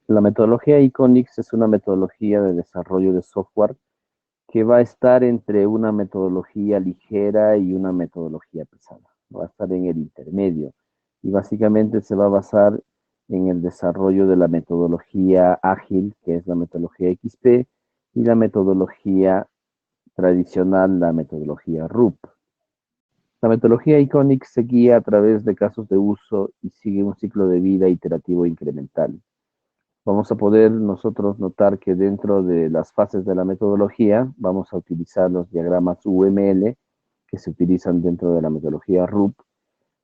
La metodología Iconix es una metodología de desarrollo de software que va a estar entre una metodología ligera y una metodología pesada. Va a estar en el intermedio y básicamente se va a basar en el desarrollo de la metodología ágil, que es la metodología XP, y la metodología tradicional, la metodología RUP. La metodología Iconix se guía a través de casos de uso y sigue un ciclo de vida iterativo incremental. Vamos a poder nosotros notar que dentro de las fases de la metodología vamos a utilizar los diagramas UML que se utilizan dentro de la metodología RUP,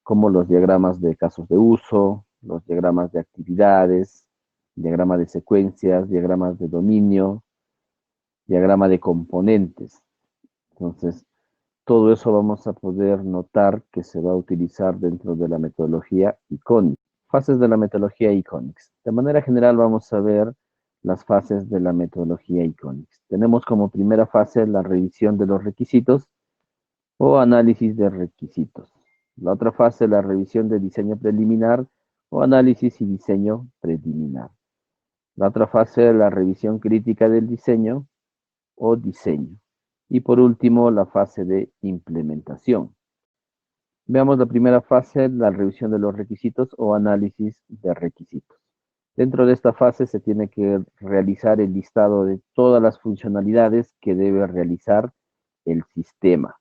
como los diagramas de casos de uso, los diagramas de actividades, diagrama de secuencias, diagramas de dominio, diagrama de componentes. Entonces, todo eso vamos a poder notar que se va a utilizar dentro de la metodología Iconix. Fases de la metodología Iconix. De manera general vamos a ver las fases de la metodología Iconix. Tenemos como primera fase la revisión de los requisitos o análisis de requisitos. La otra fase, la revisión de diseño preliminar o análisis y diseño preliminar. La otra fase, la revisión crítica del diseño o diseño. Y por último, la fase de implementación. Veamos la primera fase, la revisión de los requisitos o análisis de requisitos. Dentro de esta fase se tiene que realizar el listado de todas las funcionalidades que debe realizar el sistema.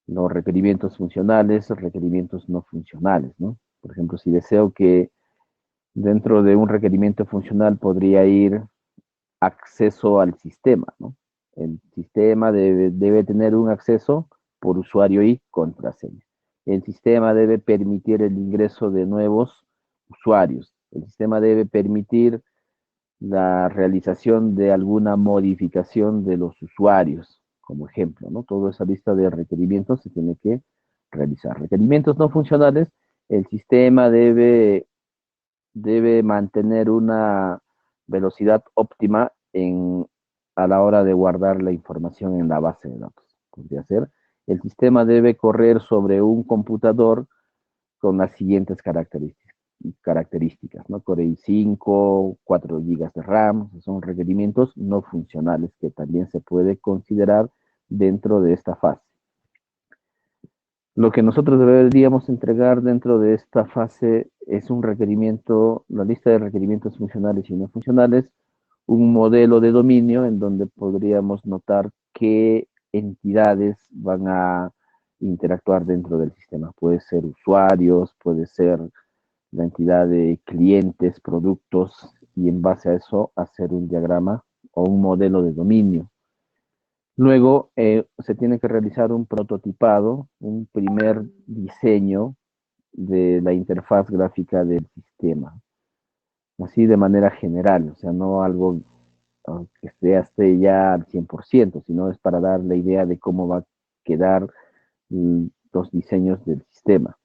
Los requerimientos funcionales, requerimientos no funcionales, ¿no? Por ejemplo, si deseo que dentro de un requerimiento funcional podría ir acceso al sistema, ¿no? El sistema debe tener un acceso por usuario y contraseña. El sistema debe permitir el ingreso de nuevos usuarios. El sistema debe permitir la realización de alguna modificación de los usuarios, como ejemplo, ¿no? Toda esa lista de requerimientos se tiene que realizar. Requerimientos no funcionales, el sistema debe mantener una velocidad óptima a la hora de guardar la información en la base de datos. Podría ser, el sistema debe correr sobre un computador con las siguientes características, ¿no? Core i5, 4 GB de RAM, son requerimientos no funcionales que también se puede considerar dentro de esta fase. Lo que nosotros deberíamos entregar dentro de esta fase es un requerimiento, la lista de requerimientos funcionales y no funcionales, un modelo de dominio en donde podríamos notar qué entidades van a interactuar dentro del sistema. Puede ser usuarios, puede ser la entidad de clientes, productos, y en base a eso hacer un diagrama o un modelo de dominio. Luego se tiene que realizar un prototipado, un primer diseño de la interfaz gráfica del sistema, así de manera general, o sea, no algo que esté ya al 100%, sino es para dar la idea de cómo va a quedar los diseños del sistema.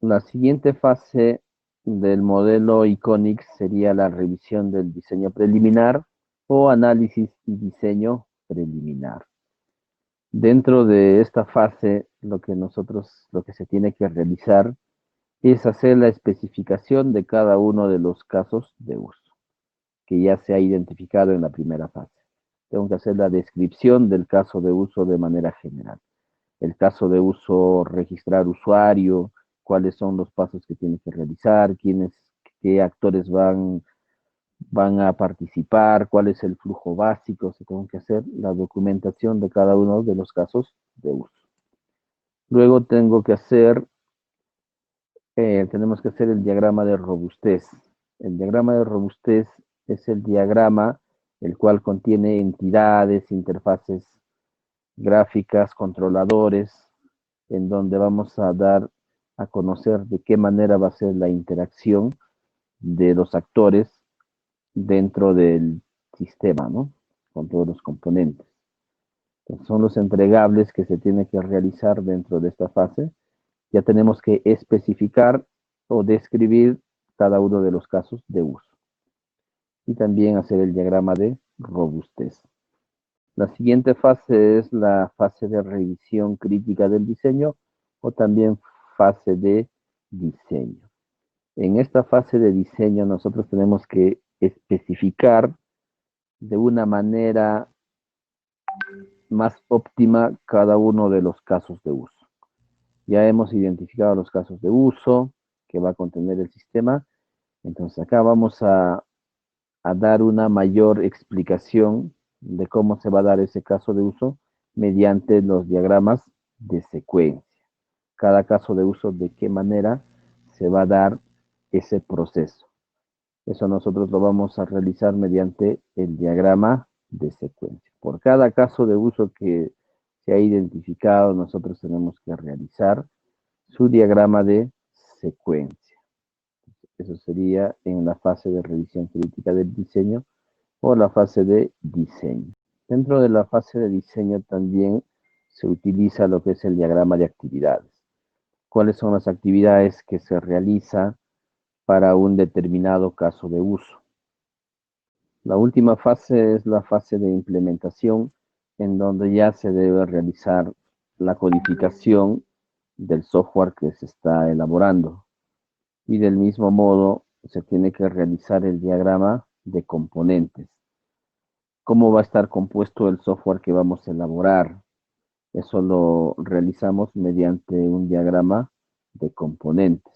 La siguiente fase del modelo Iconix sería la revisión del diseño preliminar o análisis y diseño preliminar. Dentro de esta fase, lo que se tiene que realizar es hacer la especificación de cada uno de los casos de uso, que ya se ha identificado en la primera fase. Tengo que hacer la descripción del caso de uso de manera general. El caso de uso, registrar usuario, cuáles son los pasos que tiene que realizar, qué actores van a participar, cuál es el flujo básico, se tengo que hacer la documentación de cada uno de los casos de uso. Luego tenemos que hacer el diagrama de robustez. El diagrama de robustez es el diagrama el cual contiene entidades, interfaces gráficas, controladores, en donde vamos a dar a conocer de qué manera va a ser la interacción de los actores dentro del sistema, ¿no? Con todos los componentes. Entonces, son los entregables que se tiene que realizar dentro de esta fase. Ya tenemos que especificar o describir cada uno de los casos de uso. Y también hacer el diagrama de robustez. La siguiente fase es la fase de revisión crítica del diseño o también fase de diseño. En esta fase de diseño nosotros tenemos que especificar de una manera más óptima cada uno de los casos de uso. Ya hemos identificado los casos de uso que va a contener el sistema. Entonces acá vamos a dar una mayor explicación de cómo se va a dar ese caso de uso mediante los diagramas de secuencia. Cada caso de uso, de qué manera se va a dar ese proceso. Eso nosotros lo vamos a realizar mediante el diagrama de secuencia. Por cada caso de uso que se ha identificado, nosotros tenemos que realizar su diagrama de secuencia. Eso sería en la fase de revisión crítica del diseño o la fase de diseño. Dentro de la fase de diseño también se utiliza lo que es el diagrama de actividades. ¿Cuáles son las actividades que se realiza para un determinado caso de uso? La última fase es la fase de implementación, en donde ya se debe realizar la codificación del software que se está elaborando. Y del mismo modo se tiene que realizar el diagrama de componentes. ¿Cómo va a estar compuesto el software que vamos a elaborar? Eso lo realizamos mediante un diagrama de componentes.